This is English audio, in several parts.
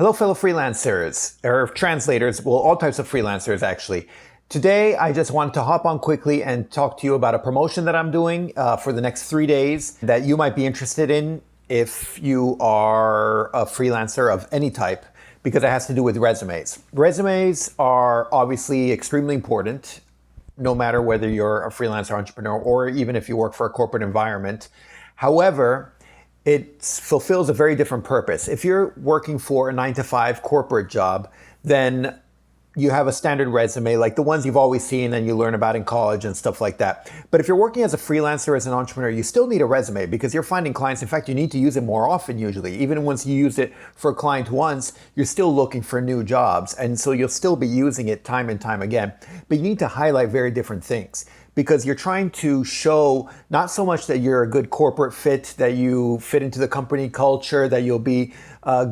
Hello, fellow freelancers, or translators, well, all types of freelancers actually. Today, I just wanted to hop on quickly and talk to you about a promotion that I'm doing for the next 3 days that you might be interested in if you are a freelancer of any type, because it has to do with resumes. Resumes are obviously extremely important, no matter whether you're a freelancer entrepreneur or even if you work for a corporate environment. However, it fulfills a very different purpose. If you're working for a 9-to-5 corporate job, then you have a standard resume like the ones you've always seen and you learn about in college and stuff like that. But if you're working as a freelancer, as an entrepreneur, you still need a resume because you're finding clients. In fact, you need to use it more often usually. Even once you use it for a client once, you're still looking for new jobs. And so you'll still be using it time and time again. But you need to highlight very different things, because you're trying to show not so much that you're a good corporate fit, that you fit into the company culture, that you'll be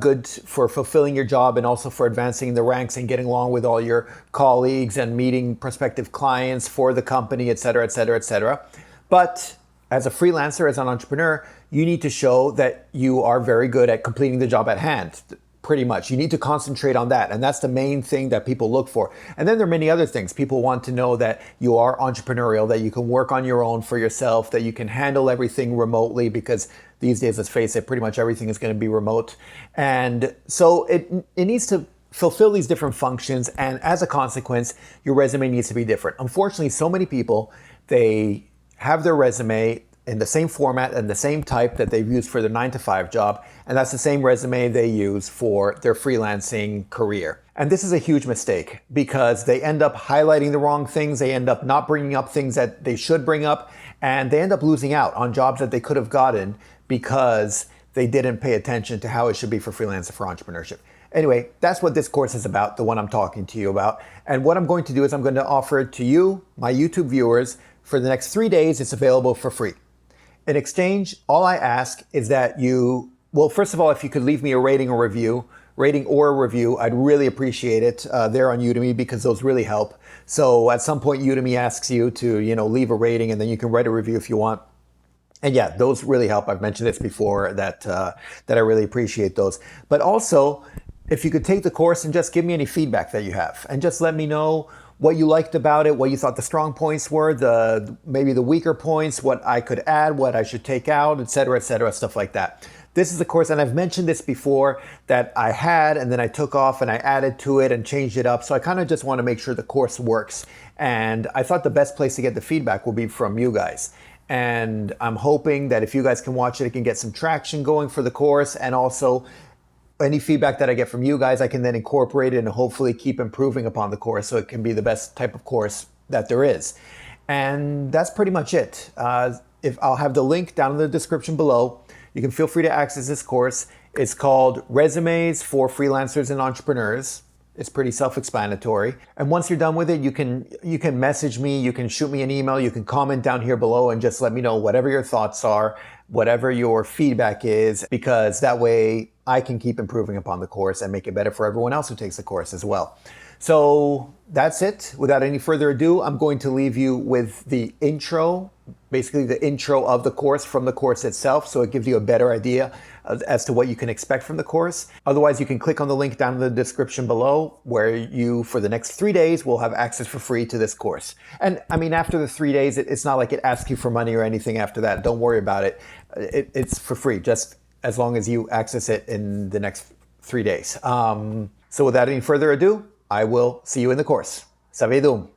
good for fulfilling your job and also for advancing in the ranks and getting along with all your colleagues and meeting prospective clients for the company, et cetera, et cetera, et cetera. But as a freelancer, as an entrepreneur, you need to show that you are very good at completing the job at hand. Pretty much. You need to concentrate on that. And that's the main thing that people look for. And then there are many other things. People want to know that you are entrepreneurial, that you can work on your own for yourself, that you can handle everything remotely, because these days, let's face it, pretty much everything is going to be remote. And so it needs to fulfill these different functions. And as a consequence, your resume needs to be different. Unfortunately, so many people, they have their resume in the same format and the same type that they've used for their 9-to-5 job. And that's the same resume they use for their freelancing career. And this is a huge mistake because they end up highlighting the wrong things. They end up not bringing up things that they should bring up. And they end up losing out on jobs that they could have gotten because they didn't pay attention to how it should be for freelance and for entrepreneurship. Anyway, that's what this course is about, the one I'm talking to you about. And what I'm going to do is I'm going to offer it to you, my YouTube viewers, for the next 3 days. It's available for free. In exchange, all I ask is that you, well, first of all, if you could leave me a rating or a review, I'd really appreciate it there on Udemy, because those really help. So at some point, Udemy asks you to, leave a rating, and then you can write a review if you want. And yeah, those really help. I've mentioned this before that I really appreciate those. But also, if you could take the course and just give me any feedback that you have, and just let me know what you liked about it, what you thought the strong points were, maybe the weaker points, what I could add, what I should take out, et cetera, stuff like that. This is a course, and I've mentioned this before, that I had, and then I took off and I added to it and changed it up. So I kind of just want to make sure the course works. And I thought the best place to get the feedback will be from you guys. And I'm hoping that if you guys can watch it, it can get some traction going for the course. And also, any feedback that I get from you guys, I can then incorporate it and hopefully keep improving upon the course so it can be the best type of course that there is. And that's pretty much it. If I'll have the link down in the description below. You can feel free to access this course. It's called Resumes for Freelancers and Entrepreneurs. It's pretty self-explanatory. And once you're done with it, you can message me, you can shoot me an email, you can comment down here below and just let me know whatever your thoughts are, whatever your feedback is, because that way I can keep improving upon the course and make it better for everyone else who takes the course as well. So that's it. Without any further ado, I'm going to leave you with the intro, basically the intro of the course from the course itself, so it gives you a better idea as to what you can expect from the course. Otherwise, you can click on the link down in the description below, where you, for the next 3 days, will have access for free to this course. And I mean, after the 3 days, it's not like it asks you for money or anything after that. Don't worry about it. It's for free, just as long as you access it in the next 3 days. So without any further ado, I will see you in the course. Savedum.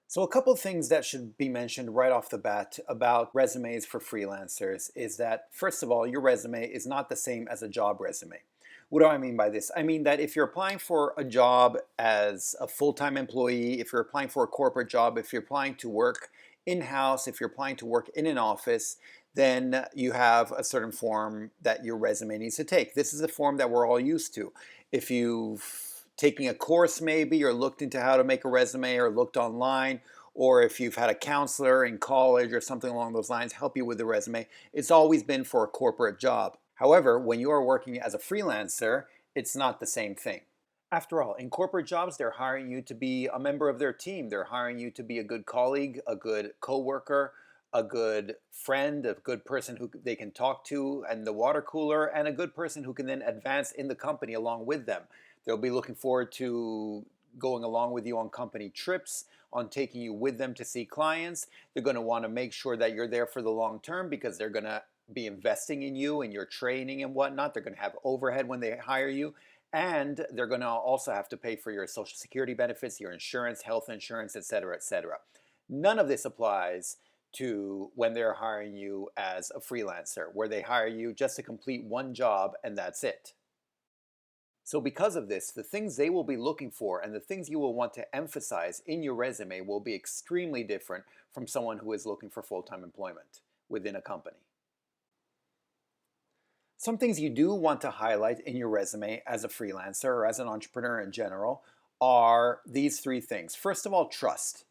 So a couple of things that should be mentioned right off the bat about resumes for freelancers is that, first of all, your resume is not the same as a job resume. What do I mean by this? I mean that if you're applying for a job as a full-time employee, if you're applying for a corporate job, if you're applying to work in-house, if you're applying to work in an office, then you have a certain form that your resume needs to take. This is a form that we're all used to. If you've taking a course maybe, or looked into how to make a resume, or looked online, or if you've had a counselor in college or something along those lines help you with the resume, it's always been for a corporate job. However, when you are working as a freelancer, it's not the same thing. After all, in corporate jobs, they're hiring you to be a member of their team. They're hiring you to be a good colleague, a good coworker, a good friend, a good person who they can talk to and the water cooler, and a good person who can then advance in the company along with them. They'll be looking forward to going along with you on company trips, on taking you with them to see clients. They're going to want to make sure that you're there for the long term because they're going to be investing in you and your training and whatnot. They're going to have overhead when they hire you. And they're going to also have to pay for your social security benefits, your insurance, health insurance, et cetera, et cetera. None of this applies to when they're hiring you as a freelancer, where they hire you just to complete one job and that's it. So because of this, the things they will be looking for and the things you will want to emphasize in your resume will be extremely different from someone who is looking for full-time employment within a company. Some things you do want to highlight in your resume as a freelancer or as an entrepreneur in general are these three things. First of all, trust.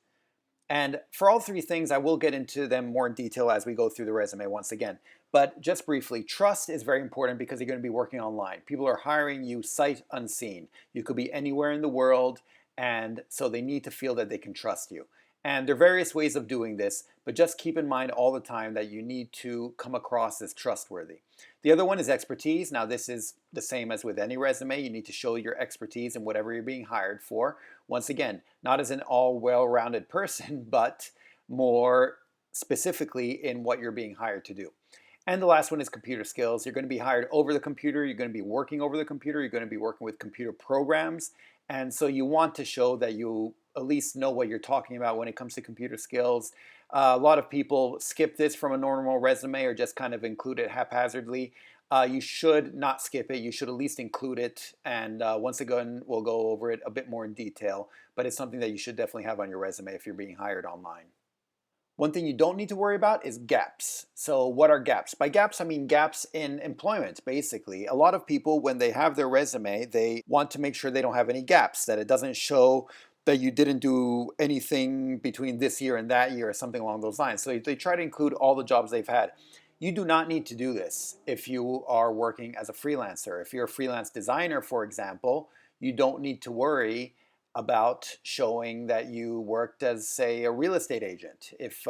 And for all three things, I will get into them more in detail as we go through the resume once again. But just briefly, trust is very important because you're going to be working online. People are hiring you sight unseen. You could be anywhere in the world, and so they need to feel that they can trust you. And there are various ways of doing this, but just keep in mind all the time that you need to come across as trustworthy. The other one is expertise. Now, this is the same as with any resume. You need to show your expertise in whatever you're being hired for. Once again, not as an all well-rounded person, but more specifically in what you're being hired to do. And the last one is computer skills. You're going to be hired over the computer. You're going to be working over the computer. You're going to be working with computer programs. And so you want to show that you at least know what you're talking about when it comes to computer skills. A lot of people skip this from a normal resume or just kind of include it haphazardly. You should not skip it. You should at least include it. And once again, we'll go over it a bit more in detail. But it's something that you should definitely have on your resume if you're being hired online. One thing you don't need to worry about is gaps. So what are gaps? By gaps, I mean gaps in employment, basically. A lot of people, when they have their resume, they want to make sure they don't have any gaps, that it doesn't show that you didn't do anything between this year and that year or something along those lines. So they try to include all the jobs they've had. You do not need to do this if you are working as a freelancer. If you're a freelance designer, for example, you don't need to worry about showing that you worked as, say, a real estate agent. If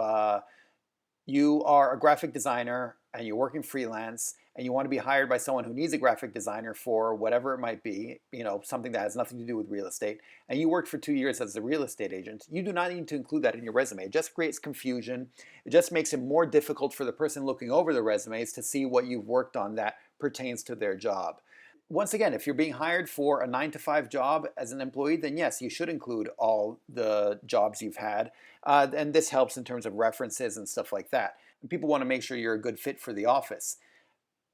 you are a graphic designer and you're working freelance and you want to be hired by someone who needs a graphic designer for whatever it might be, something that has nothing to do with real estate, and you worked for 2 years as a real estate agent, you do not need to include that in your resume. It just creates confusion. It just makes it more difficult for the person looking over the resumes to see what you've worked on that pertains to their job. Once again, if you're being hired for a 9-to-5 job as an employee, then yes, you should include all the jobs you've had. And this helps in terms of references and stuff like that. And people want to make sure you're a good fit for the office.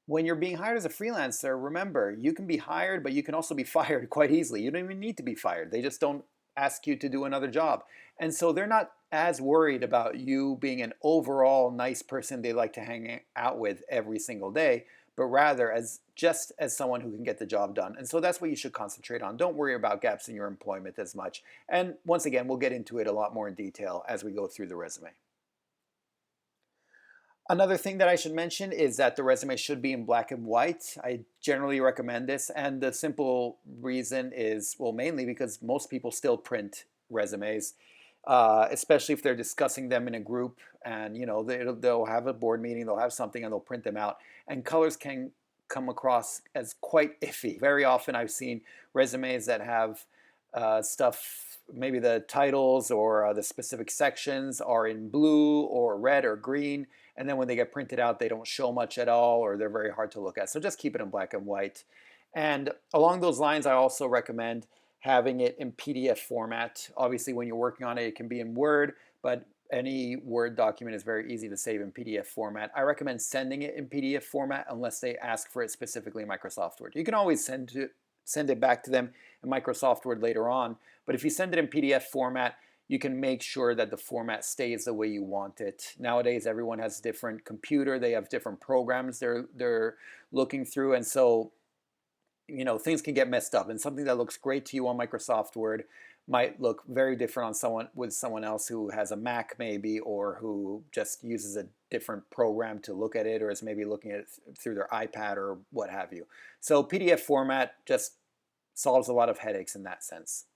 When you're being hired as a freelancer, remember, you can be hired, but you can also be fired quite easily. You don't even need to be fired. They just don't ask you to do another job. And so they're not as worried about you being an overall nice person they like to hang out with every single day, but rather as just as someone who can get the job done. And so that's what you should concentrate on. Don't worry about gaps in your employment as much. And once again, we'll get into it a lot more in detail as we go through the resume. Another thing that I should mention is that the resume should be in black and white. I generally recommend this, and the simple reason is, well, mainly because most people still print resumes, especially if they're discussing them in a group, and they'll have a board meeting, they'll have something, and they'll print them out. And colors can come across as quite iffy. Very often I've seen resumes that have stuff, maybe the titles or the specific sections are in blue or red or green, and then when they get printed out, they don't show much at all, or they're very hard to look at. So just keep it in black and white. And along those lines, I also recommend having it in PDF format. Obviously, when you're working on it, it can be in Word, but any Word document is very easy to save in PDF format. I recommend sending it in PDF format unless they ask for it specifically in Microsoft Word. You can always send it back to them in Microsoft Word later on, but if you send it in PDF format, you can make sure that the format stays the way you want it. Nowadays, everyone has a different computer. They have different programs they're looking through, and so things can get messed up. And something that looks great to you on Microsoft Word might look very different on someone else who has a Mac maybe, or who just uses a different program to look at it, or is maybe looking at it through their iPad or what have you. So PDF format just solves a lot of headaches in that sense.